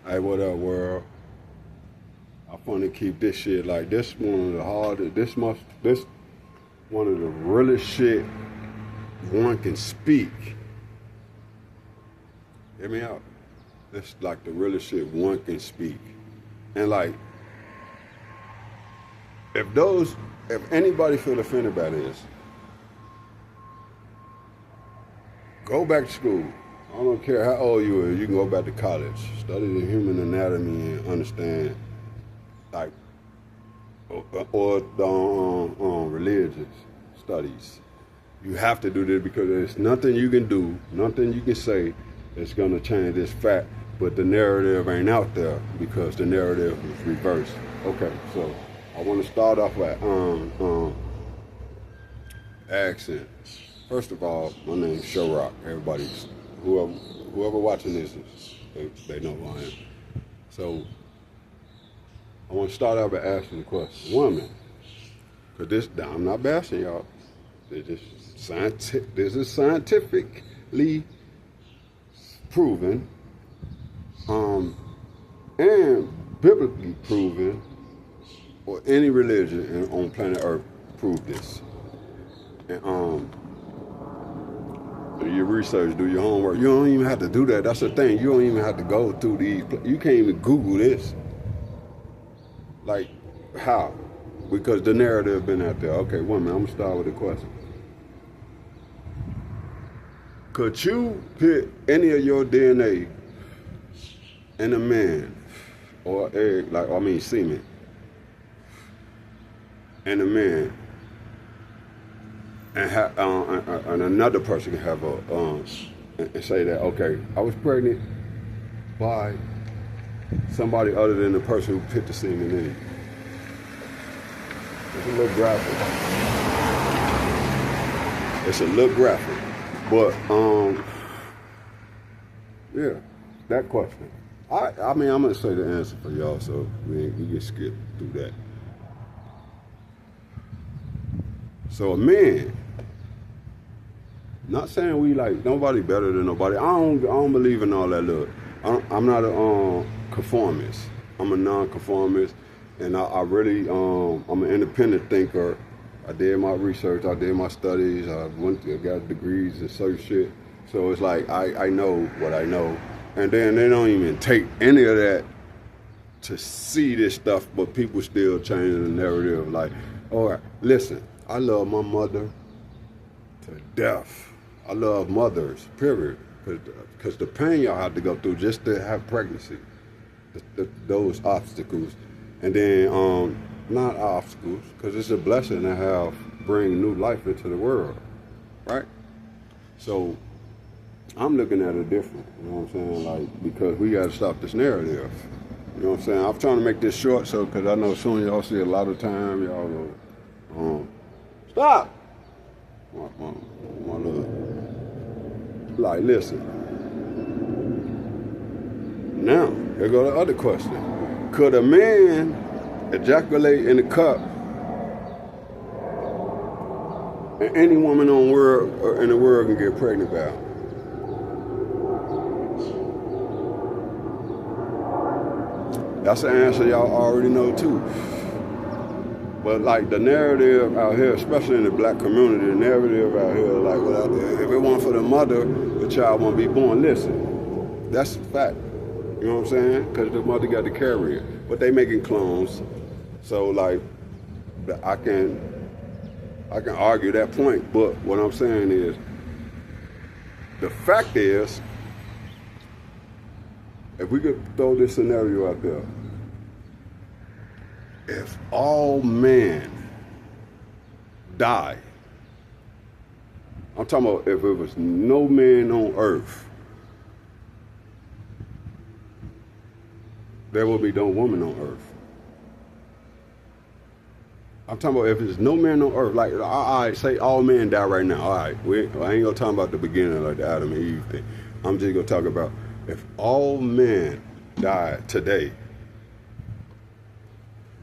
Hey, what up, world? I want to keep this shit like this. One of the hardest. This one of the realest shit one can speak. Hear me out. This like the realest shit one can speak. And like, if anybody feel offended by this, go back to school. I don't care how old you are. You can go back to college, study the human anatomy, and understand, like, or religious studies. You have to do this because there's nothing you can do, nothing you can say that's gonna change this fact. But the narrative ain't out there because the narrative is reversed. Okay, so I want to start off with accent. First of all, my name's Showrock. Everybody, whoever watching this, they know who I am. So I want to start out by asking the question, woman, because I'm not bashing y'all. This is scientifically proven, and biblically proven, or any religion on planet Earth prove this. And do your research, do your homework. You don't even have to do that. That's the thing. You don't even have to go through these. You can't even Google this. Like, how? Because the narrative been out there. Okay, woman, I'm gonna start with a question. Could you put any of your DNA in a man, or egg, semen, in a man, and another person can have and say that, okay, I was pregnant by somebody other than the person who put the semen in it. It's a little graphic. It's a little graphic. But, yeah, that question. I mean, I'm going to say the answer for y'all, so we can skip through that. So a man, not saying we like nobody better than nobody. I don't believe in all that. Look, I'm not a conformist. I'm a non-conformist, and I really I'm an independent thinker. I did my research. I did my studies. I got degrees and certain shit. So it's like I know what I know, and then they don't even take any of that to see this stuff. But people still changing the narrative. Like, all right, listen. I love my mother to death. I love mothers, period. Because the pain y'all have to go through just to have pregnancy, those obstacles. And then, not obstacles, because it's a blessing to bring new life into the world, right? So, I'm looking at it different, you know what I'm saying? Like, because we got to stop this narrative. You know what I'm saying? I'm trying to make this short, so, because I know soon y'all see a lot of time, y'all go, stop! My little, like, listen. Now, here go the other question. Could a man ejaculate in a cup and any woman in the world can get pregnant by him? That's the answer y'all already know too. But like the narrative out here, especially in the black community, the narrative out here, like without if it weren't for the mother, the child won't be born. Listen, that's a fact. You know what I'm saying? Because the mother got to carry it. But they making clones. So like, I can argue that point. But what I'm saying is, the fact is, if we could throw this scenario out there, if all men die, I'm talking about if it was no man on earth, there will be no woman on earth. I'm talking about if there's no man on earth, like, all right, say all men die right now. All right, I ain't gonna talk about the beginning, like the Adam and Eve thing. I'm just gonna talk about if all men die today,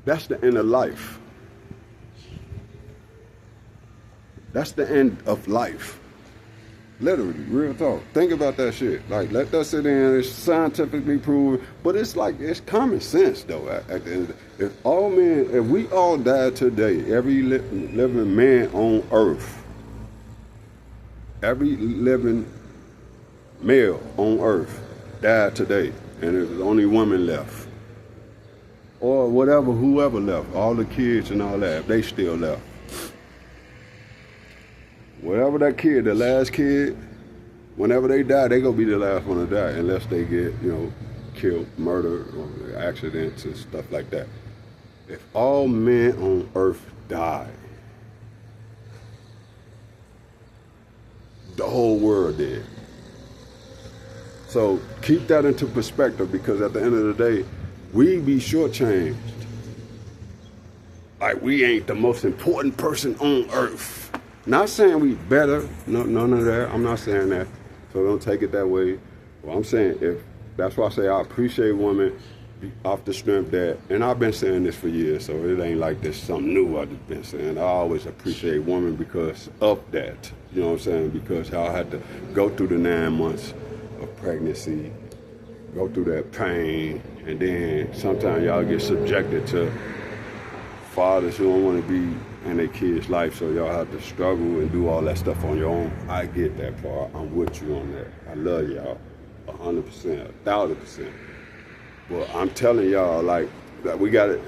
that's the end of life. That's the end of life. Literally, real talk. Think about that shit. Like, let that sit in. It's scientifically proven, but it's like it's common sense though. At the end of the day, if all men, if we all died today, every living man on earth, every living male on earth died today, and there's only women left, or whatever, whoever left, all the kids and all that, if they still left. Whatever that kid, the last kid, whenever they die, they gonna be the last one to die, unless they get, killed, murdered, or accidents and stuff like that. If all men on earth die, the whole world did. So keep that into perspective, because at the end of the day, we be shortchanged. Like we ain't the most important person on earth. Not saying we better, no, none of that. I'm not saying that, so don't take it that way. Well, I'm saying that's why I say I appreciate women off the strength that, and I've been saying this for years, so it ain't like this something new I've just been saying. I always appreciate women because of that. You know what I'm saying? Because y'all had to go through the 9 months of pregnancy, go through that pain, and then sometimes y'all get subjected to fathers who don't want to be in their kids' life, so y'all have to struggle and do all that stuff on your own. I get that part. I'm with you on that. I love y'all 100%, 1,000%. But I'm telling y'all, like, that we got it.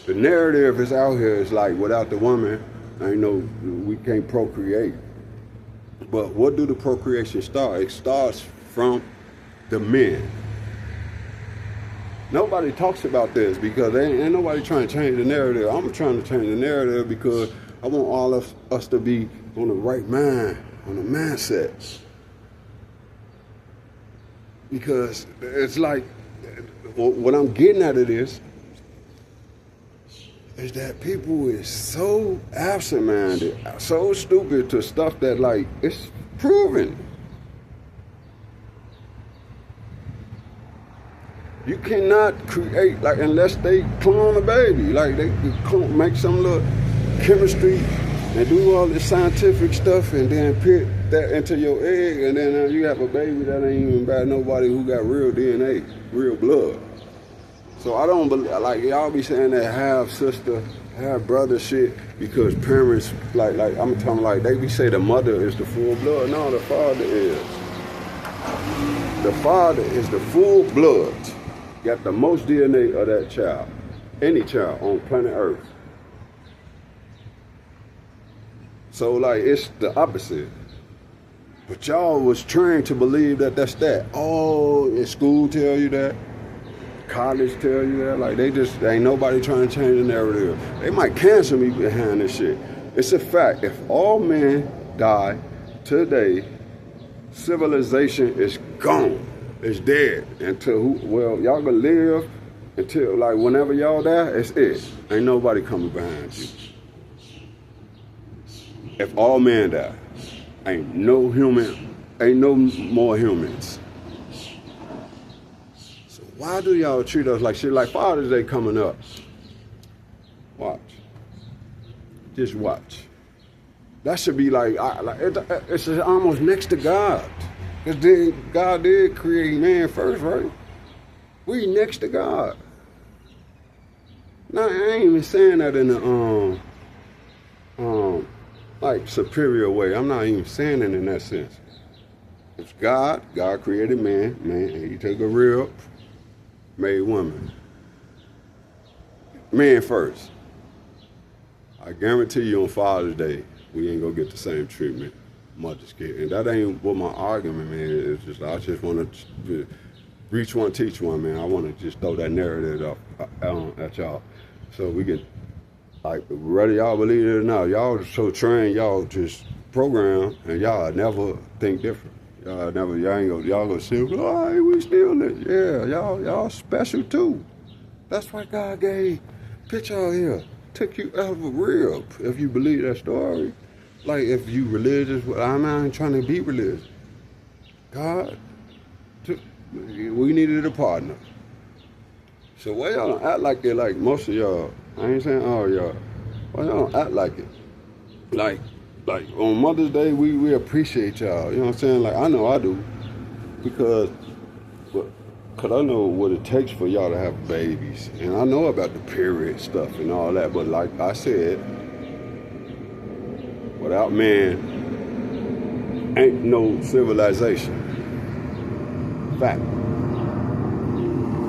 The narrative is out here. It's like, without the woman, we can't procreate. But what do the procreation start? It starts from the men. Nobody talks about this because ain't nobody trying to change the narrative. I'm trying to change the narrative because I want all of us to be on the right mind, on the mindset. Because it's like, what I'm getting out of this is that people is so absent-minded, so stupid to stuff that, like, it's proven. You cannot create, like, unless they clone a baby. Like, they make some little chemistry and do all this scientific stuff and then put that into your egg, and then you have a baby that ain't even by nobody who got real DNA, real blood. So I don't believe, like, y'all be saying that half sister, half brother shit because parents, like I'm talking like, they be say the mother is the full blood. No, the father is. The father is the full blood. Got the most DNA of that child, any child on planet Earth. So, like, it's the opposite. But y'all was trained to believe that that's that. Oh, in school tell you that. College tell you that. Like, ain't nobody trying to change the narrative. They might cancel me behind this shit. It's a fact. If all men die today, civilization is gone. It's dead until y'all gonna live until, like, whenever y'all die, it's it. Ain't nobody coming behind you. If all men die, ain't no more humans. So why do y'all treat us like shit? Like Father's Day coming up. Watch. Just watch. That should be like it's almost next to God. Because God did create man first, right? We next to God. Now, I ain't even saying that in a like superior way. I'm not even saying it in that sense. It's God created man, he took a rib, made woman. Man first. I guarantee you on Father's Day, we ain't gonna get the same treatment mothers get. And that ain't what my argument, man, is. Just I just want to reach one, teach one, man. I want to just throw that narrative up at y'all, so we can, like, whether y'all believe it or not, y'all so trained, y'all just program, and y'all never think different. Y'all gonna say, oh, we still live. Yeah, y'all special too. That's why God put y'all here, took you out of a rib, if you believe that story. Like, if you religious, I'm not trying to be religious. God, we needed a partner. So why y'all don't act like it, like most of y'all? I ain't saying all y'all. Why y'all don't act like it? Like, like on Mother's Day, we appreciate y'all. You know what I'm saying? Like I know I do, because I know what it takes for y'all to have babies, and I know about the period stuff and all that. But like I said, without man, ain't no civilization. Fact.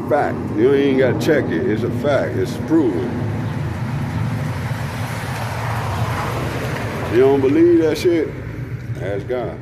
Fact. You ain't got to check it. It's a fact. It's proven. You don't believe that shit? Ask God.